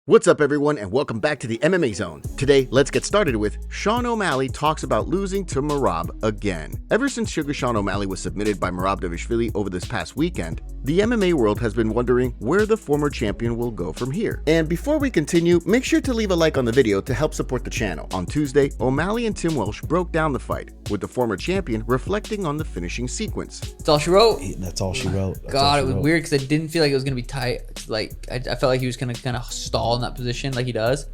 What's up everyone and welcome back to the MMA Zone. Today, let's get started with Sean O'Malley talks about losing to Merab again. Ever since Sugar Sean O'Malley was submitted by Merab Dvalishvili over this past weekend, the MMA world has been wondering where the former champion will go from here. And before we continue, make sure to leave a like on the video to help support the channel. On Tuesday, O'Malley and Tim Welsh broke down the fight, with the former champion reflecting on the finishing sequence. That's all she wrote? That's all she wrote. God, it was weird because I didn't feel like it was going to be tight. Like, I felt like he was going to kind of stall in that position like he does.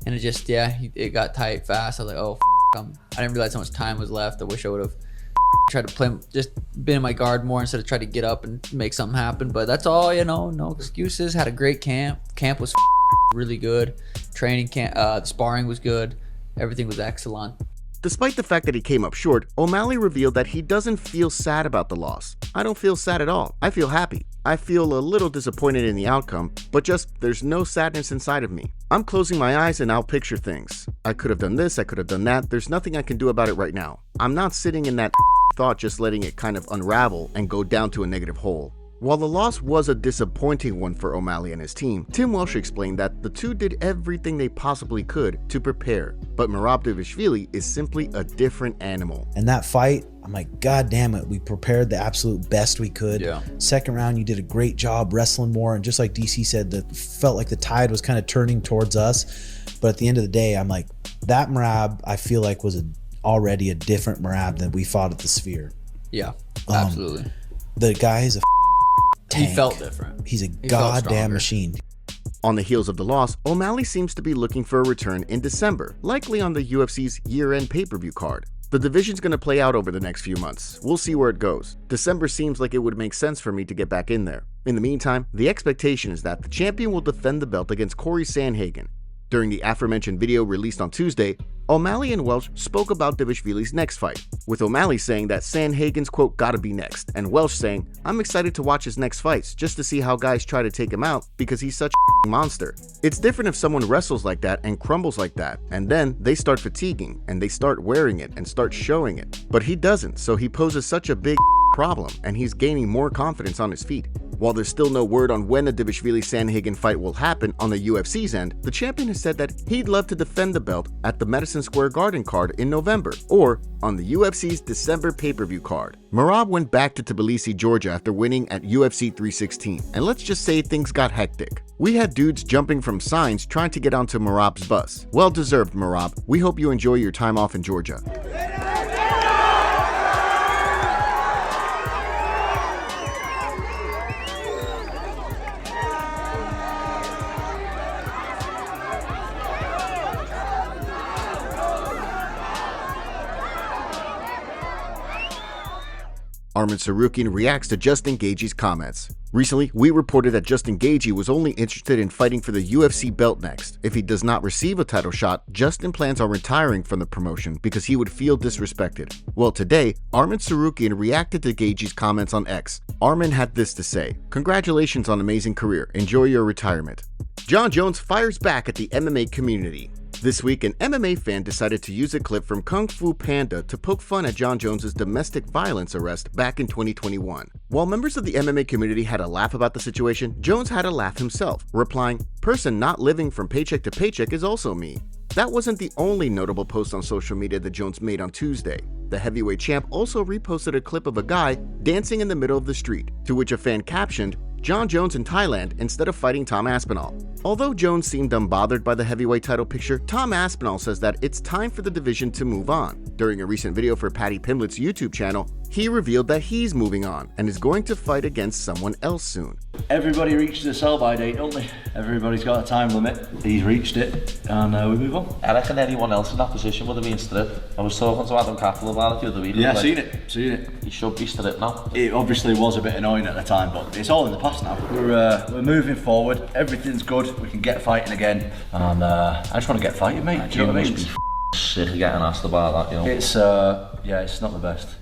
And it just, it got tight fast. I was like, oh, I didn't realize how much time was left. I wish I would have tried to play, just been in my guard more instead of try to get up and make something happen. But that's all, no excuses. Had a great camp. Camp was really good. Training camp, the sparring was good. Everything was excellent. Despite the fact that he came up short, O'Malley revealed that he doesn't feel sad about the loss. I don't feel sad at all. I feel happy. I feel a little disappointed in the outcome, but just there's no sadness inside of me. I'm closing my eyes and I'll picture things. I could have done this, I could have done that. There's nothing I can do about it right now. I'm not sitting in that thought just letting it kind of unravel and go down to a negative hole. While the loss was a disappointing one for O'Malley and his team, Tim Welsh explained that the two did everything they possibly could to prepare, but Merab Dvalishvili is simply a different animal. And that fight, I'm like, God damn it, we prepared the absolute best we could. Yeah. Second round, you did a great job wrestling more, and just like DC said, that felt like the tide was kind of turning towards us. But at the end of the day, I'm like, that Merab, I feel like was already a different Merab than we fought at the Sphere. Yeah, absolutely. The guy is a tank. He felt different. He's a goddamn machine. On the heels of the loss, O'Malley seems to be looking for a return in December, likely on the UFC's year-end pay-per-view card. The division's going to play out over the next few months. We'll see where it goes. December seems like it would make sense for me to get back in there. In the meantime, the expectation is that the champion will defend the belt against Corey Sandhagen. During the aforementioned video released on Tuesday, O'Malley and Welsh spoke about Dvalishvili's next fight, with O'Malley saying that Sandhagen's quote gotta be next, and Welsh saying, I'm excited to watch his next fights just to see how guys try to take him out because he's such a monster. It's different if someone wrestles like that and crumbles like that, and then they start fatiguing and they start wearing it and start showing it. But he doesn't, so he poses such a big problem and he's gaining more confidence on his feet. While there's still no word on when the Dvalishvili-Sandhagen fight will happen on the UFC's end, the champion has said that he'd love to defend the belt at the Madison Square Garden card in November, or on the UFC's December pay-per-view card. Merab went back to Tbilisi, Georgia after winning at UFC 316, and let's just say things got hectic. We had dudes jumping from signs trying to get onto Merab's bus. Well deserved, Merab. We hope you enjoy your time off in Georgia. Arman Tsarukyan reacts to Justin Gaethje's comments. Recently, we reported that Justin Gaethje was only interested in fighting for the UFC belt next. If he does not receive a title shot, Justin plans on retiring from the promotion because he would feel disrespected. Well, today, Arman Tsarukyan reacted to Gaethje's comments on X. Arman had this to say, "Congratulations on amazing career. Enjoy your retirement." Jon Jones fires back at the MMA community. This week, an MMA fan decided to use a clip from Kung Fu Panda to poke fun at Jon Jones' domestic violence arrest back in 2021. While members of the MMA community had a laugh about the situation, Jones had a laugh himself, replying, "Person not living from paycheck to paycheck is also me." That wasn't the only notable post on social media that Jones made on Tuesday. The heavyweight champ also reposted a clip of a guy dancing in the middle of the street, to which a fan captioned, "Jon Jones in Thailand instead of fighting Tom Aspinall." Although Jones seemed unbothered by the heavyweight title picture, Tom Aspinall says that it's time for the division to move on. During a recent video for Paddy Pimblett's YouTube channel, he revealed that he's moving on and is going to fight against someone else soon. Everybody reaches a sell-by date, don't they? Everybody's got a time limit. He's reached it, and we move on. I reckon anyone else in that position would have been stripped. I was talking to Adam Capital about it the other week. Yeah, seen it. He should be stripped now. It obviously was a bit annoying at the time, but it's all in the past now. We're moving forward. Everything's good. We can get fighting again, and I just want to get fighting, mate. Do you know what I mean? sick of getting asked about that, you know. It's yeah, it's not the best.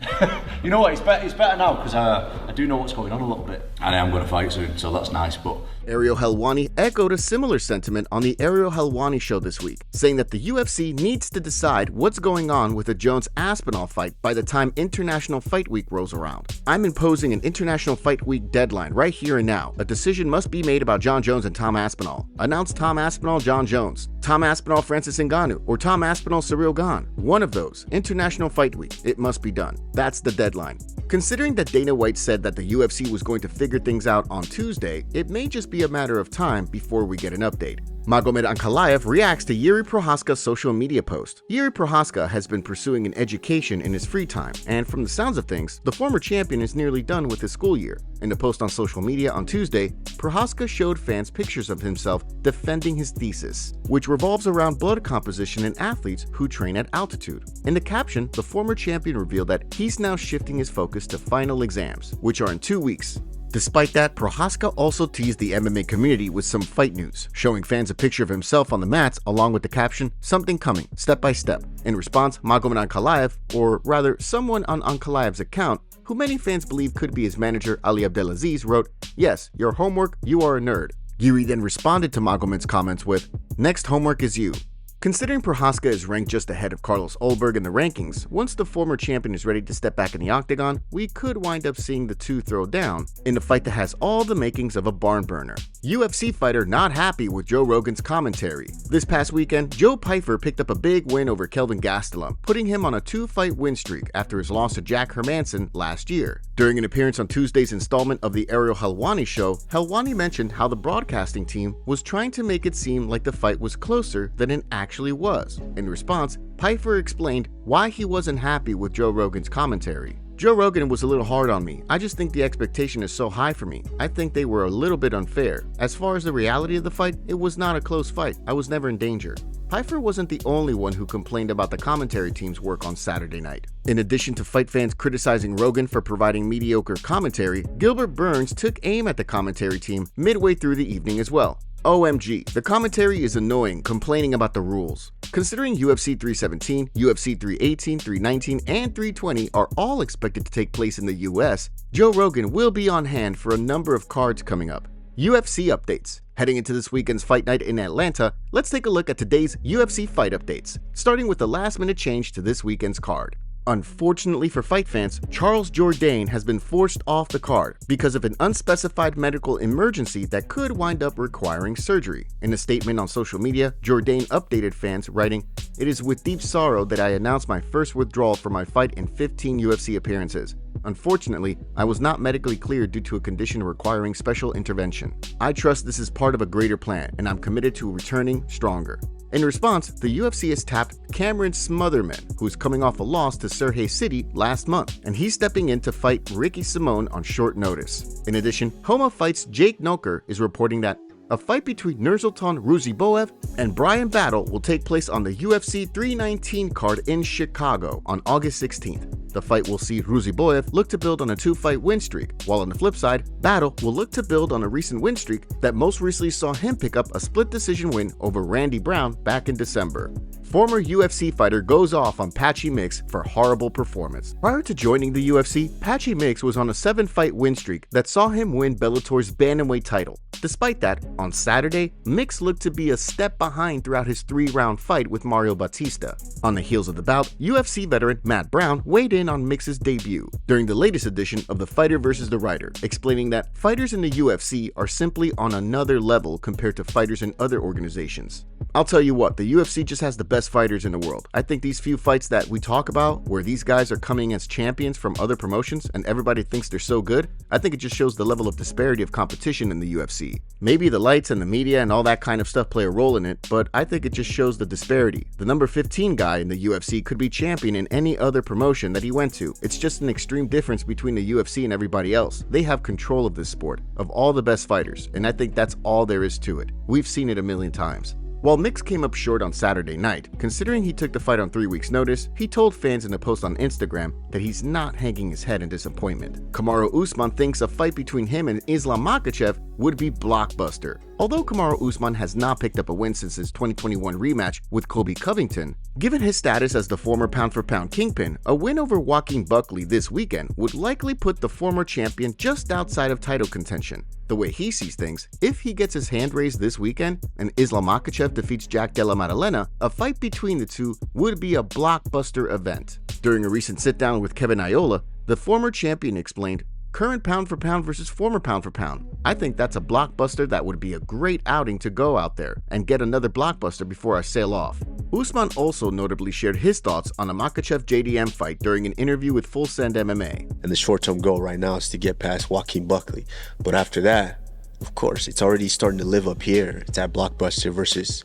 You know what? It's better now because I do know what's going on a little bit, and I'm going to fight soon, so that's nice. But Ariel Helwani echoed a similar sentiment on the Ariel Helwani show this week, saying that the UFC needs to decide what's going on with the Jones-Aspinall fight by the time International Fight Week rolls around. I'm imposing an International Fight Week deadline right here and now. A decision must be made about Jon Jones and Tom Aspinall. Announce Tom Aspinall, Jon Jones. Tom Aspinall, Francis Ngannou, or Tom Aspinall, Ciryl Gane. One of those. International Fight Week. It must be done. That's the deadline. Considering that Dana White said that the UFC was going to figure things out on Tuesday, it may just be a matter of time before we get an update. Magomed Ankalaev reacts to Jiri Prochazka's social media post. Jiri Prochazka has been pursuing an education in his free time, and from the sounds of things, the former champion is nearly done with his school year. In a post on social media on Tuesday, Prochazka showed fans pictures of himself defending his thesis, which revolves around blood composition in athletes who train at altitude. In the caption, the former champion revealed that he's now shifting his focus to final exams, which are in 2 weeks. Despite that, Prochazka also teased the MMA community with some fight news, showing fans a picture of himself on the mats along with the caption, "Something coming, step by step." In response, Magomed Ankalaev, or rather someone on Ankalaev's account, who many fans believe could be his manager Ali Abdelaziz, wrote, "Yes, your homework, you are a nerd." Jiri then responded to Magomed's comments with, "Next homework is you." Considering Prochazka is ranked just ahead of Carlos Ulberg in the rankings, once the former champion is ready to step back in the octagon, we could wind up seeing the two throw down in a fight that has all the makings of a barn burner. UFC fighter not happy with Joe Rogan's commentary. This past weekend, Joe Pyfer picked up a big win over Kelvin Gastelum, putting him on a 2-fight win streak after his loss to Jack Hermanson last year. During an appearance on Tuesday's installment of the Ariel Helwani show, Helwani mentioned how the broadcasting team was trying to make it seem like the fight was closer than it actually was. In response, Pyfer explained why he wasn't happy with Joe Rogan's commentary. "Joe Rogan was a little hard on me. I just think the expectation is so high for me. I think they were a little bit unfair. As far as the reality of the fight, it was not a close fight. I was never in danger." Pyfer wasn't the only one who complained about the commentary team's work on Saturday night. In addition to fight fans criticizing Rogan for providing mediocre commentary, Gilbert Burns took aim at the commentary team midway through the evening as well. OMG, the commentary is annoying, complaining about the rules. Considering UFC 317, UFC 318, 319, and 320 are all expected to take place in the US, Joe Rogan will be on hand for a number of cards coming up. UFC updates. Heading into this weekend's fight night in Atlanta, let's take a look at today's UFC fight updates, starting with the last-minute change to this weekend's card. Unfortunately for fight fans, Charles Jourdain has been forced off the card because of an unspecified medical emergency that could wind up requiring surgery. In a statement on social media, Jourdain updated fans, writing, "It is with deep sorrow that I announce my first withdrawal from my fight in 15 UFC appearances. Unfortunately, I was not medically cleared due to a condition requiring special intervention. I trust this is part of a greater plan, and I'm committed to returning stronger." In response, the UFC has tapped Cameron Smotherman, who's coming off a loss to Sergey City last month, and he's stepping in to fight Ricky Simone on short notice. In addition, Homa Fights' Jake Noker is reporting that a fight between Nursultan Ruziboev and Brian Battle will take place on the UFC 319 card in Chicago on August 16th. The fight will see Ruziboev look to build on a 2-fight win streak, while on the flip side, Battle will look to build on a recent win streak that most recently saw him pick up a split decision win over Randy Brown back in December. Former UFC fighter goes off on Patchy Mix for horrible performance. Prior to joining the UFC, Patchy Mix was on a 7-fight win streak that saw him win Bellator's bantamweight title. Despite that, on Saturday, Mix looked to be a step behind throughout his 3-round fight with Mario Bautista. On the heels of the bout, UFC veteran Matt Brown weighed in on Mix's debut during the latest edition of The Fighter vs. the Writer, explaining that fighters in the UFC are simply on another level compared to fighters in other organizations. I'll tell you what, the UFC just has the best fighters in the world. I think these few fights that we talk about, where these guys are coming as champions from other promotions and everybody thinks they're so good, I think it just shows the level of disparity of competition in the UFC. Maybe the lights and the media and all that kind of stuff play a role in it, but I think it just shows the disparity. The number 15 guy in the UFC could be champion in any other promotion that he went to. It's just an extreme difference between the UFC and everybody else. They have control of this sport, of all the best fighters, and I think that's all there is to it. We've seen it a million times. While Mix came up short on Saturday night, considering he took the fight on 3 weeks' notice, he told fans in a post on Instagram that he's not hanging his head in disappointment. Kamaru Usman thinks a fight between him and Islam Makhachev would be blockbuster. Although Kamaru Usman has not picked up a win since his 2021 rematch with Colby Covington, given his status as the former pound-for-pound kingpin, a win over Joaquin Buckley this weekend would likely put the former champion just outside of title contention. The way he sees things, if he gets his hand raised this weekend and Islam Makhachev defeats Jack Della Maddalena, a fight between the two would be a blockbuster event. During a recent sit-down with Kevin Iola, the former champion explained, "Current pound-for-pound versus former pound-for-pound. I think that's a blockbuster that would be a great outing to go out there and get another blockbuster before I sail off." Usman also notably shared his thoughts on a Makhachev-JDM fight during an interview with Full Send MMA. And the short-term goal right now is to get past Joaquin Buckley. But after that, of course, it's already starting to live up here. It's at blockbuster versus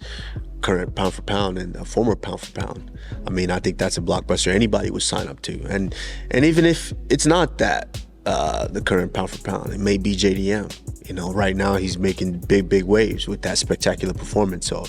current pound for pound and a former pound for pound. I mean, I think that's a blockbuster anybody would sign up to. And even if it's not that, the current pound for pound, it may be JDM. You know, right now he's making big waves with that spectacular performance. So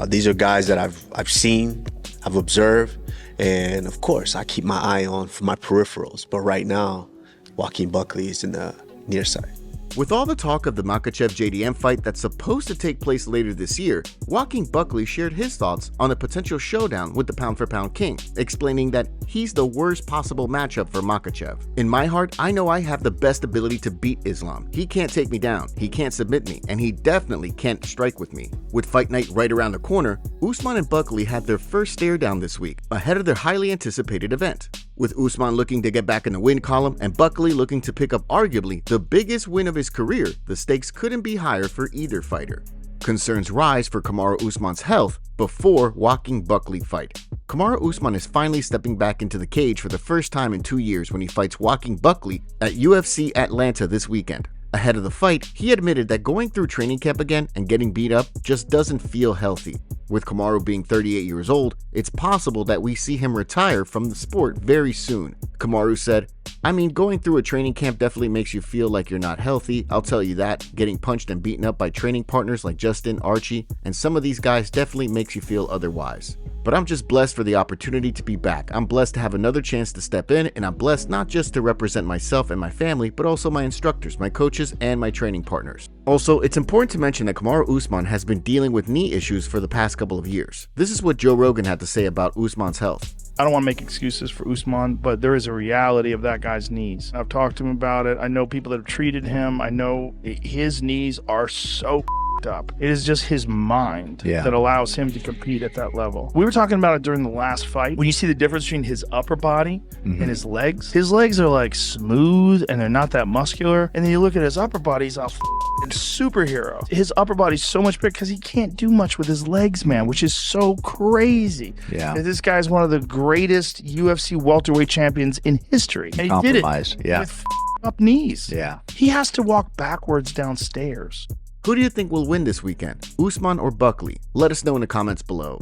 these are guys that I've seen, I've observed, and of course I keep my eye on for my peripherals. But right now, Joaquin Buckley is in the near side. With all the talk of the Makhachev-JDM fight that's supposed to take place later this year, Joaquin Buckley shared his thoughts on a potential showdown with the pound-for-pound king, explaining that he's the worst possible matchup for Makhachev. "In my heart, I know I have the best ability to beat Islam. He can't take me down, he can't submit me, and he definitely can't strike with me." With fight night right around the corner, Usman and Buckley had their first stare down this week, ahead of their highly anticipated event. With Usman looking to get back in the win column and Buckley looking to pick up arguably the biggest win of his career, the stakes couldn't be higher for either fighter. Concerns rise for Kamaru Usman's health before Joaquin Buckley fight. Kamaru Usman is finally stepping back into the cage for the first time in 2 years when he fights Joaquin Buckley at UFC Atlanta this weekend. Ahead of the fight, he admitted that going through training camp again and getting beat up just doesn't feel healthy. With Kamaru being 38 years old, it's possible that we see him retire from the sport very soon. Kamaru said, "I mean, going through a training camp definitely makes you feel like you're not healthy, I'll tell you that. Getting punched and beaten up by training partners like Justin, Archie, and some of these guys definitely makes you feel otherwise. But I'm just blessed for the opportunity to be back. I'm blessed to have another chance to step in, and I'm blessed not just to represent myself and my family, but also my instructors, my coaches, and my training partners." Also, it's important to mention that Kamaru Usman has been dealing with knee issues for the past couple of years. This is what Joe Rogan had to say about Usman's health. I don't want to make excuses for Usman, but there is a reality of that guy's knees. I've talked to him about it. I know people that have treated him. I know his knees are so up. It is just his mind that allows him to compete at that level. We were talking about it during the last fight. When you see the difference between his upper body and his legs are like smooth and they're not that muscular. And then you look at his upper body, he's a superhero. His upper body's so much bigger because he can't do much with his legs, man, which is so crazy. Yeah. This guy's one of the greatest UFC welterweight champions in history. And he did it with up knees. Yeah. He has to walk backwards downstairs. Who do you think will win this weekend, Usman or Buckley? Let us know in the comments below.